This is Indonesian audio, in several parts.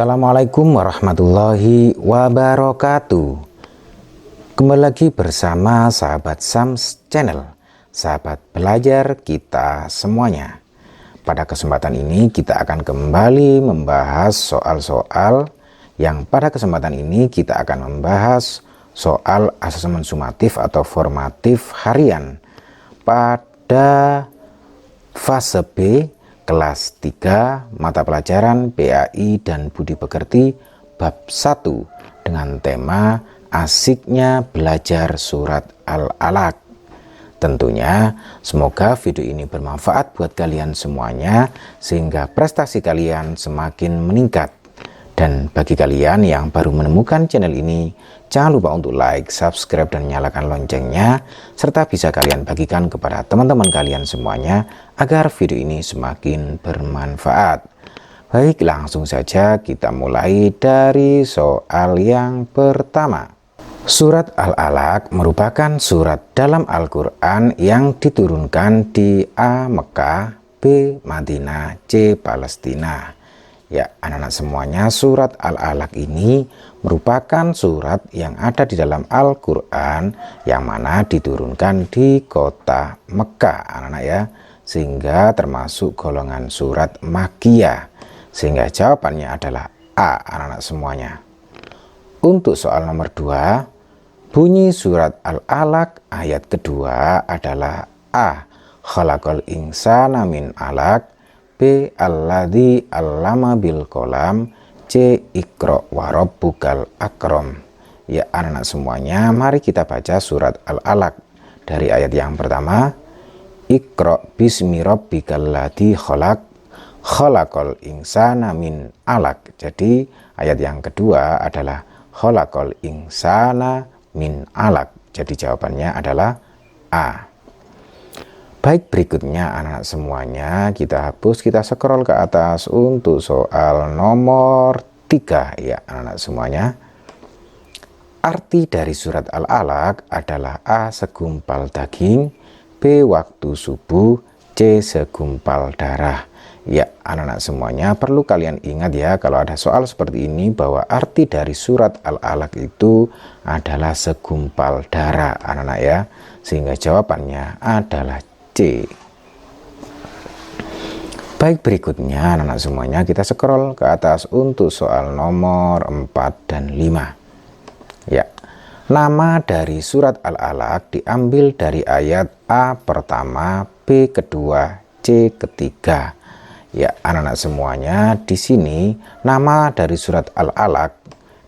Assalamualaikum warahmatullahi wabarakatuh. Kembali lagi bersama sahabat Sams Channel, sahabat belajar kita semuanya. Pada kesempatan ini kita akan kembali membahas soal-soal yang pada kesempatan ini kita akan membahas soal asesmen sumatif atau formatif harian pada fase B kelas 3 mata pelajaran PAI dan Budi Pekerti bab 1 dengan tema asiknya belajar surat Al-Alaq. Tentunya semoga video ini bermanfaat buat kalian semuanya sehingga prestasi kalian semakin meningkat. Dan bagi kalian yang baru menemukan channel ini, jangan lupa untuk like, subscribe, dan nyalakan loncengnya, serta bisa kalian bagikan kepada teman-teman kalian semuanya agar video ini semakin bermanfaat. Baik, langsung saja kita mulai dari soal yang pertama. Surat Al-Alaq merupakan surat dalam Al-Quran yang diturunkan di A. Mekah, B. Madinah, C. Palestina. Ya, anak-anak semuanya, surat Al-Alaq ini merupakan surat yang ada di dalam Al-Quran yang mana diturunkan di kota Mekah, anak-anak ya, sehingga termasuk golongan surat Makkiyah, sehingga jawabannya adalah A, anak-anak semuanya. Untuk soal nomor 2, bunyi surat Al-Alaq ayat kedua adalah A. Khalaqal insana min alaq, B. Alladzi 'allama bil qalam, C. Iqra wa rabbukal akram. Ya, anak-anak semuanya, mari kita baca surat Al-Alaq dari ayat yang pertama, Iqra bismi rabbikal ladzi khalaq, khalaqal insana min alaq. Jadi ayat yang kedua adalah khalaqal insana min alaq. Jadi jawabannya adalah A. Baik, berikutnya anak-anak semuanya, kita hapus, kita scroll ke atas untuk soal nomor 3 ya anak-anak semuanya. Arti dari surat Al-Alaq adalah A. Segumpal daging, B. Waktu subuh, C. Segumpal darah. Ya anak-anak semuanya, perlu kalian ingat ya kalau ada soal seperti ini bahwa arti dari surat Al-Alaq itu adalah segumpal darah anak-anak ya, sehingga jawabannya adalah C. Baik, berikutnya anak-anak semuanya, kita scroll ke atas untuk soal nomor 4 dan 5. Ya, nama dari surat Al-Alaq diambil dari ayat A pertama, B kedua, C ketiga. Ya, anak-anak semuanya, di sini nama dari surat Al-Alaq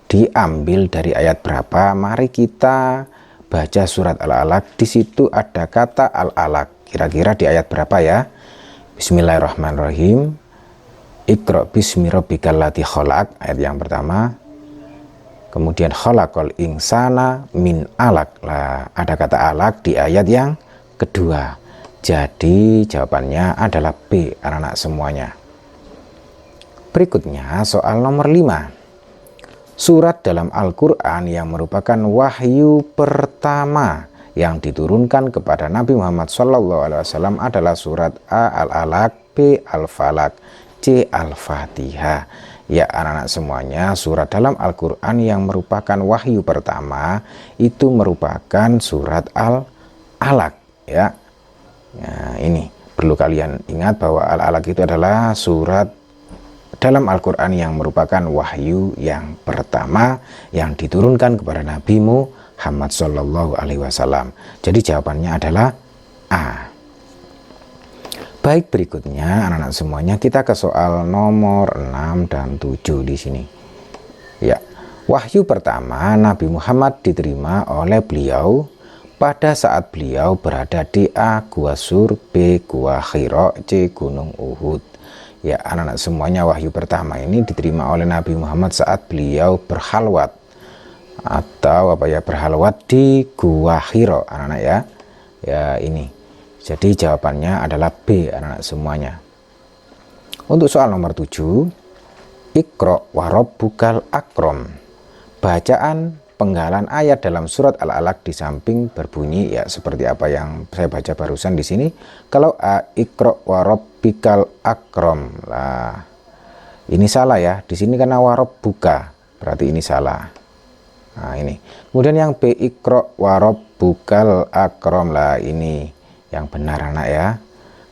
diambil dari ayat berapa? Mari kita baca surat Al-Alaq. Di situ ada kata Al-Alaq. Kira-kira di ayat berapa ya? Bismillahirrahmanirrahim. Iqra bismi rabbikal ladzi khalaq, ayat yang pertama. Kemudian khalaqal insana min alaq. Nah, ada kata alaq di ayat yang kedua. Jadi jawabannya adalah B, anak-anak semuanya. Berikutnya soal nomor 5. Surat dalam Al-Quran yang merupakan wahyu pertama yang diturunkan kepada Nabi Muhammad SAW adalah surat A. Al-Alaq, B. Al-Falaq, C. Al-Fatihah. Ya anak-anak semuanya, surat dalam Al-Quran yang merupakan wahyu pertama itu merupakan surat Al-Alaq ya. Nah, ini perlu kalian ingat bahwa Al-Alaq itu adalah surat dalam Al-Quran yang merupakan wahyu yang pertama yang diturunkan kepada Nabi Muhammad Sallallahu Alaihi Wasallam. Jadi jawabannya adalah A. Baik, berikutnya anak-anak semuanya, kita ke soal nomor 6 dan 7 di sini. Ya, wahyu pertama Nabi Muhammad diterima oleh beliau pada saat beliau berada di A. Gua Sur, B. Gua Hira, C. Gunung Uhud. Ya anak-anak semuanya, wahyu pertama ini diterima oleh Nabi Muhammad saat beliau berhalwat atau berhalwat di Gua Hira anak-anak ya. Ya ini. Jadi jawabannya adalah B anak-anak semuanya. Untuk soal nomor 7, Iqra wa rabbukal akram. Bacaan penggalan ayat dalam surat Al-Alaq di samping berbunyi ya seperti apa yang saya baca barusan di sini. Kalau A, Iqra wa rabbikal akram. Lah, Ini salah ya, di sini karena warob buka, berarti ini salah. Nah ini. Kemudian yang B, ikro warob bukal akrom, lah ini yang benar anak ya.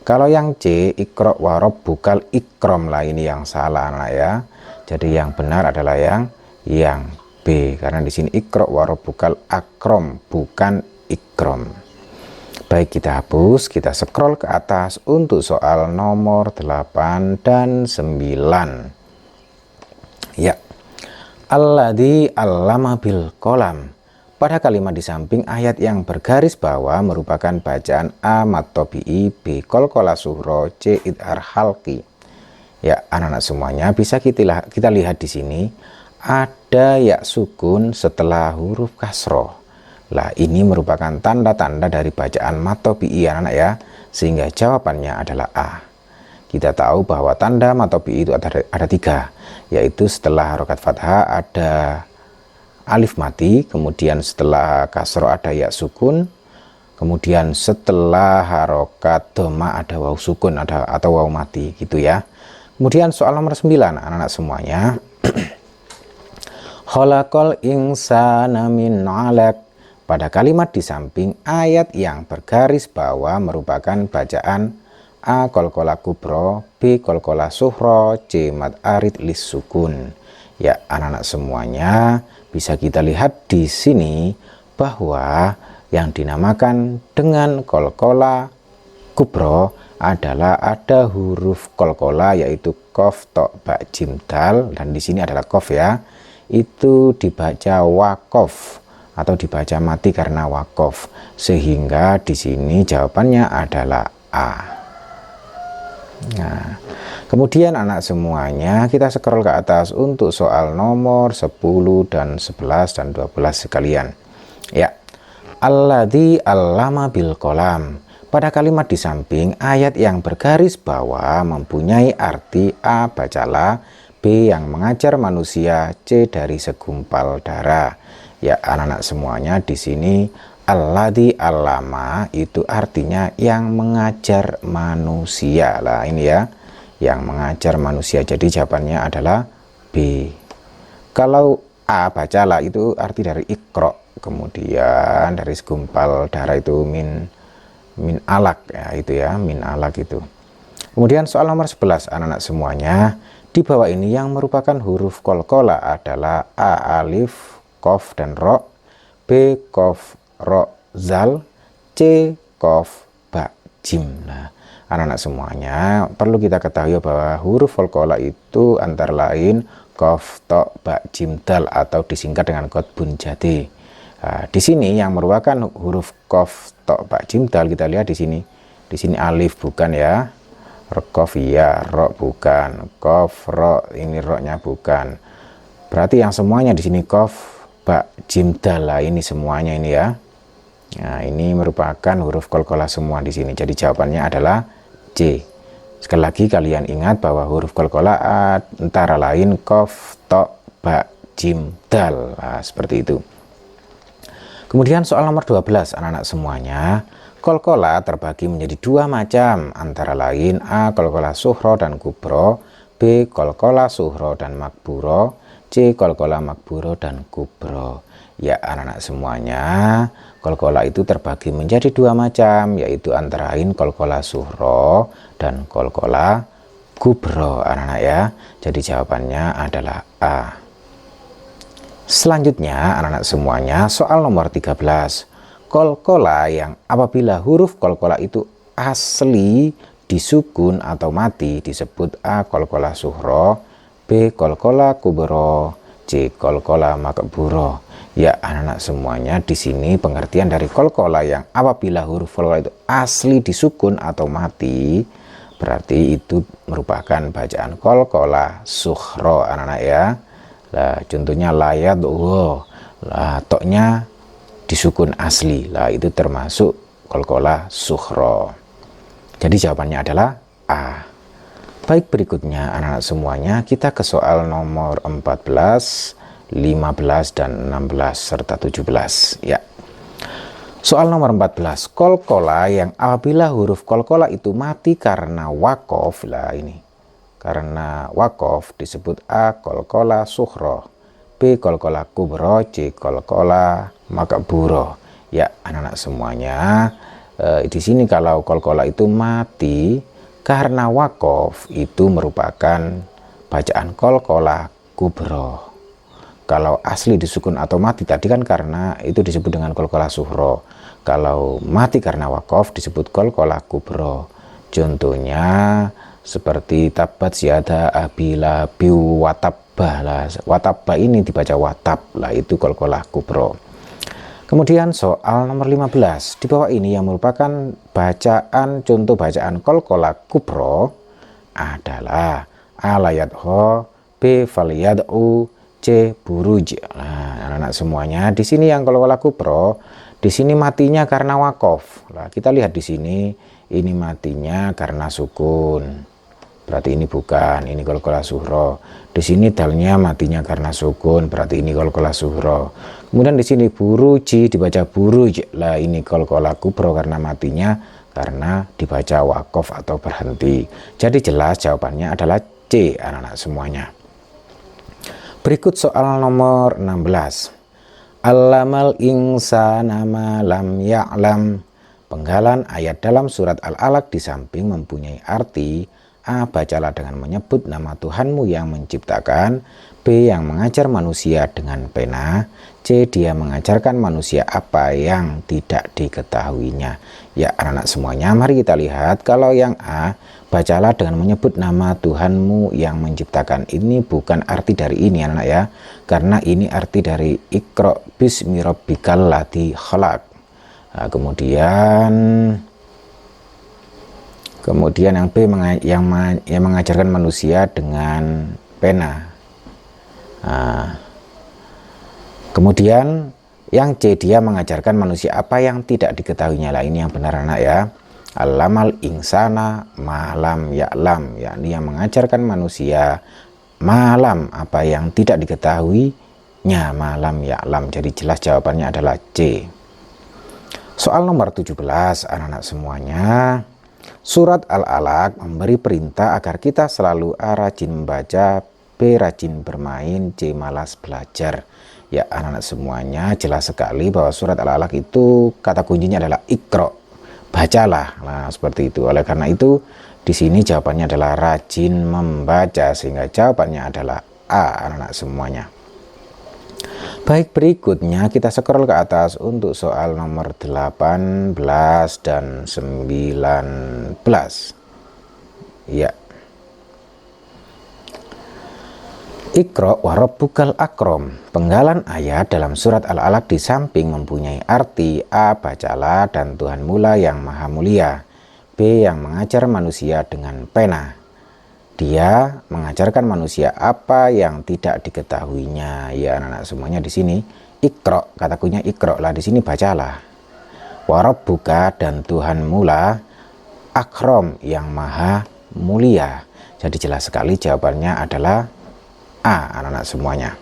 Kalau yang C, ikro warob bukal ikrom, lah ini yang salah anak ya. Jadi yang benar adalah yang B, karena di sini ikro warob bukal akrom, bukan ikrom. Baik, kita hapus, kita scroll ke atas untuk soal nomor 8 dan 9. Ya. Alladzi allama bil qalam. Pada kalimat di samping ayat yang bergaris bawah merupakan bacaan A mad tabi'i, B qalqalah sughra, C idhar halqi. Ya, anak-anak semuanya bisa kita lihat di sini ada ya sukun setelah huruf kasroh. Lah ini merupakan tanda-tanda dari bacaan mad tabi'i anak-anak ya, sehingga jawabannya adalah A. Kita tahu bahwa tanda mad tabi'i itu ada 3, yaitu setelah harokat fathah ada alif mati, kemudian setelah kasroh ada ya sukun, kemudian setelah harokat dhamma ada waw sukun atau waw mati gitu ya. Kemudian soal nomor 9 anak-anak semuanya. Khalaqal insana min 'alaq. Pada kalimat di samping ayat yang bergaris bawah merupakan bacaan A qalqalah kubra, B qalqalah sughra, C mad arid lis sukun. Ya, anak-anak semuanya bisa kita lihat di sini bahwa yang dinamakan dengan qalqalah kubra adalah ada huruf qalqalah yaitu qaf, ta, ba, jim, dal, dan di sini adalah qaf ya. Itu dibaca waqaf atau dibaca mati karena wakof, sehingga di sini jawabannya adalah A. Nah, kemudian anak semuanya kita scroll ke atas untuk soal nomor 10 dan 11 dan 12 sekalian. Ya, alladzi allama bil qalam. Pada kalimat di samping ayat yang bergaris bawah mempunyai arti A bacalah, B yang mengajar manusia, C dari segumpal darah. Ya, anak-anak semuanya di sini alladzi allama itu artinya yang mengajar manusia. Lah ini ya, yang mengajar manusia. Jadi jawabannya adalah B. Kalau A bacalah itu arti dari ikro, kemudian dari segumpal darah itu min alak ya, itu ya, min alak itu. Kemudian soal nomor 11 anak-anak semuanya, di bawah ini yang merupakan huruf qalqalah adalah A alif, qaf dan ro, B qaf ro zal, C qaf ba jim. Nah, anak-anak semuanya perlu kita ketahui bahwa huruf qalqalah itu antara lain qaf, ta, ba, jim, dal atau disingkat dengan qadbun jadi. Nah, di sini yang merupakan huruf qaf, ta, ba, jim, dal kita lihat di sini. Di sini alif bukan ya. Qaf ya, ro bukan. Qaf ro ini ro-nya bukan. Berarti yang semuanya di sini qaf, ba, jim, dal, lah ini semuanya ini ya. Nah, ini merupakan huruf qalqalah semua di sini. Jadi jawabannya adalah C. Sekali lagi kalian ingat bahwa huruf qalqalah antara lain qaf, ta, ba, jim, dal. Nah, seperti itu. Kemudian soal nomor 12 anak-anak semuanya, qalqalah terbagi menjadi 2 macam, antara lain A qalqalah sughra dan kubra, B qalqalah sughra dan makbura, C qalqalah makbura dan kubra. Ya, anak-anak semuanya, qalqalah itu terbagi menjadi 2 macam, yaitu antara lain qalqalah sughra dan qalqalah kubra anak-anak ya. Jadi jawabannya adalah A. Selanjutnya anak-anak semuanya, soal nomor 13. Qalqalah yang apabila huruf qalqalah itu asli disukun atau mati disebut A qalqalah sughra, B qalqalah kubra, C qalqalah makbura. Ya, anak-anak semuanya di sini pengertian dari qalqalah yang apabila huruf qalqalah itu asli disukun atau mati berarti itu merupakan bacaan qalqalah sughra anak-anak ya. Lah contohnya layat lah toknya disukun asli, lah itu termasuk qalqalah sughra. Jadi jawabannya adalah A. Baik, berikutnya anak-anak semuanya kita ke soal nomor 14, 15 dan 16 serta 17 ya. Soal nomor 14, qalqalah yang apabila huruf qalqalah itu mati karena wakof, lah ini karena wakof disebut A qalqalah sughra, B qalqalah kubra, C qalqalah makbura. Ya anak-anak semuanya, di sini kalau qalqalah itu mati karena wakof itu merupakan bacaan qalqalah kubra. Kalau asli disukun atau mati tadi kan karena itu disebut dengan qalqalah sughra. Kalau mati karena wakof disebut qalqalah kubra. Contohnya seperti tabat yada abi labi watabba. Watabba ini dibaca watab, lah itu qalqalah kubra. Kemudian soal nomor 15 di bawah ini yang merupakan bacaan, contoh bacaan qalqalah kubra adalah A layadho, B falyad'u, C buruj. Nah, anak-anak semuanya di sini yang qalqalah kubra, di sini matinya karena wakof. Nah, kita lihat di sini ini matinya karena sukun. Berarti ini bukan, ini qalqalah sughra. Di sini dalnya matinya karena sukun, berarti ini qalqalah sughra. Kemudian di sini buruji dibaca buruj. Lah ini qalqalah kubra karena matinya karena dibaca wakof atau berhenti. Jadi jelas jawabannya adalah C anak-anak semuanya. Berikut soal nomor 16. Allamal insana ma lam ya'lam. Penggalan ayat dalam surat Al-Alaq di samping mempunyai arti A. Bacalah dengan menyebut nama Tuhanmu yang menciptakan, B. Yang mengajar manusia dengan pena, C. Dia mengajarkan manusia apa yang tidak diketahuinya. Ya anak-anak semuanya, mari kita lihat kalau yang A, bacalah dengan menyebut nama Tuhanmu yang menciptakan, ini bukan arti dari ini anak ya, karena ini arti dari Iqra bismi rabbikal ladzi khalaq. Nah, kemudian yang B yang mengajarkan manusia dengan pena. Nah, kemudian yang C, dia mengajarkan manusia apa yang tidak diketahuinya. Lah ini yang benar anak ya. Allamal insana malam ya'lam, yakni yang mengajarkan manusia malam apa yang tidak diketahuinya, malam ya'lam. Jadi jelas jawabannya adalah C. Soal nomor 17 anak-anak semuanya. Surat Al-Alaq memberi perintah agar kita selalu A. rajin membaca, B. rajin bermain, C. malas belajar. Ya anak-anak semuanya, jelas sekali bahwa surat Al-Alaq itu kata kuncinya adalah Iqra, bacalah. Nah seperti itu. Oleh karena itu di sini jawabannya adalah rajin membaca, sehingga jawabannya adalah A anak-anak semuanya. Baik, berikutnya kita scroll ke atas untuk soal nomor 18 dan 19. Ya. Iqra wa rabbukal akram. Penggalan ayat dalam surat Al-Alaq di samping mempunyai arti A. Bacalah dan Tuhan mula yang maha mulia, B. Yang mengajar manusia dengan pena, Dia mengajarkan manusia apa yang tidak diketahuinya. Ya anak-anak semuanya di sini Iqra, kata kuncinya Iqra lah, di sini bacalah. Wa rabbuka, dan Tuhan mula, akram, yang maha mulia. Jadi jelas sekali jawabannya adalah A anak-anak semuanya.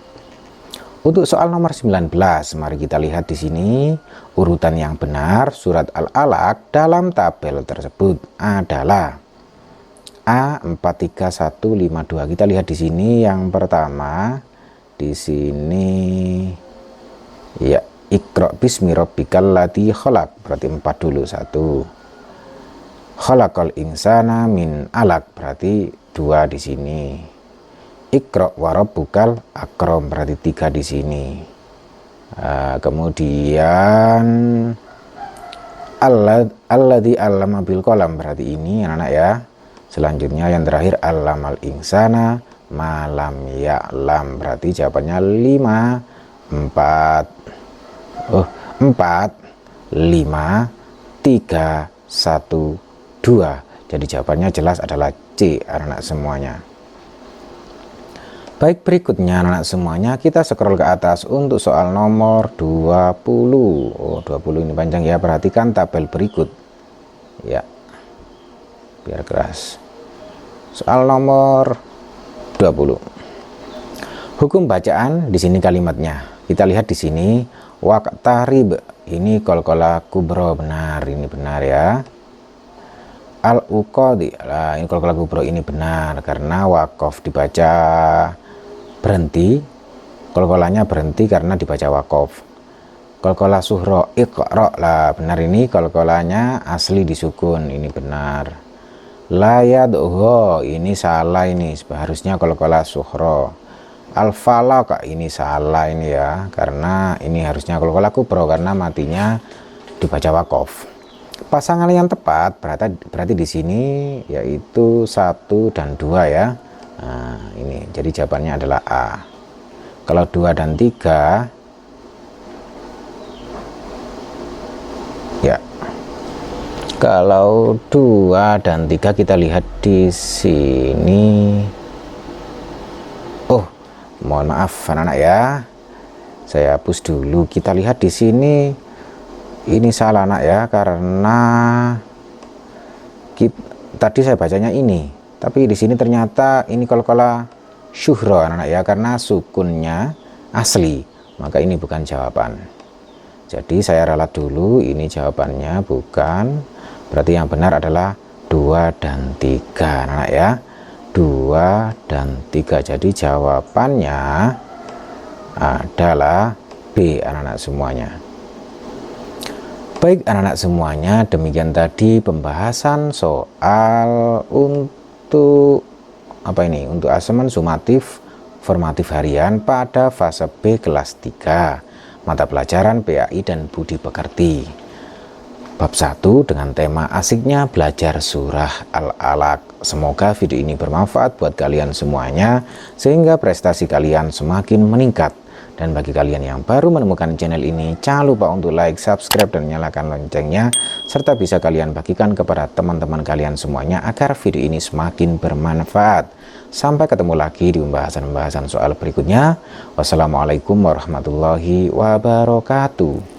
Untuk soal nomor 19, mari kita lihat di sini urutan yang benar surat Al-Alaq dalam tabel tersebut adalah A 43152. Kita lihat di sini yang pertama di sini ya Iqra bismi rabbikal ladzi khalaq, berarti 4 dulu. 1 khalaqal insana min alaq, berarti 2 di sini. Iqra wa rabbukal akram, berarti 3 di sini. Kemudian alladzi allama bil qalam, berarti ini anak-anak ya. Selanjutnya yang terakhir allamal insana malam ya'lam, berarti jawabannya 5 4 5 3 1 2. Jadi jawabannya jelas adalah C anak-anak semuanya. Baik, berikutnya anak-anak semuanya kita scroll ke atas untuk soal nomor 20. 20 ini panjang ya, perhatikan tabel berikut ya, biar keras. Soal nomor 20. Hukum bacaan di sini kalimatnya. Kita lihat di sini waqtarib, ini qalqalah kubra, benar, ini benar ya. al-uqadi. Nah, ini qalqalah kubro ini benar karena wakof dibaca berhenti, qalqalahnya berhenti karena dibaca wakof. Qalqalah suhro iqra, lah benar ini qalqalahnya asli disukun, ini benar. La yad'u, ini salah, ini harusnya qalqalah suhro. Al-falaq, ini salah ini ya, karena ini harusnya qalqalah kubro karena matinya dibaca wakof. Pasangan yang tepat berarti di sini yaitu 1 dan 2 ya. Nah, ini jadi jawabannya adalah A. Kalau 2 dan 3 ya. Kalau 2 dan 3 kita lihat di sini. Oh, mohon maaf anak-anak ya. Saya hapus dulu. Kita lihat di sini. Ini salah anak ya, karena tadi saya bacanya ini, tapi di sini ternyata ini qalqalah syuhro anak ya, karena sukunnya asli, maka ini bukan jawaban. Jadi saya ralat dulu, ini jawabannya bukan, berarti yang benar adalah 2 dan 3 anak ya, 2 dan 3. Jadi jawabannya adalah B anak-anak semuanya. Baik anak-anak semuanya, demikian tadi pembahasan soal untuk untuk asemen sumatif formatif harian pada fase B kelas 3 mata pelajaran PAI dan Budi Pekerti. Bab 1 dengan tema asiknya belajar surah Al-Alaq. Semoga video ini bermanfaat buat kalian semuanya sehingga prestasi kalian semakin meningkat. Dan bagi kalian yang baru menemukan channel ini, jangan lupa untuk like, subscribe, dan nyalakan loncengnya, serta bisa kalian bagikan kepada teman-teman kalian semuanya agar video ini semakin bermanfaat. Sampai ketemu lagi di pembahasan-pembahasan soal berikutnya. Wassalamualaikum warahmatullahi wabarakatuh.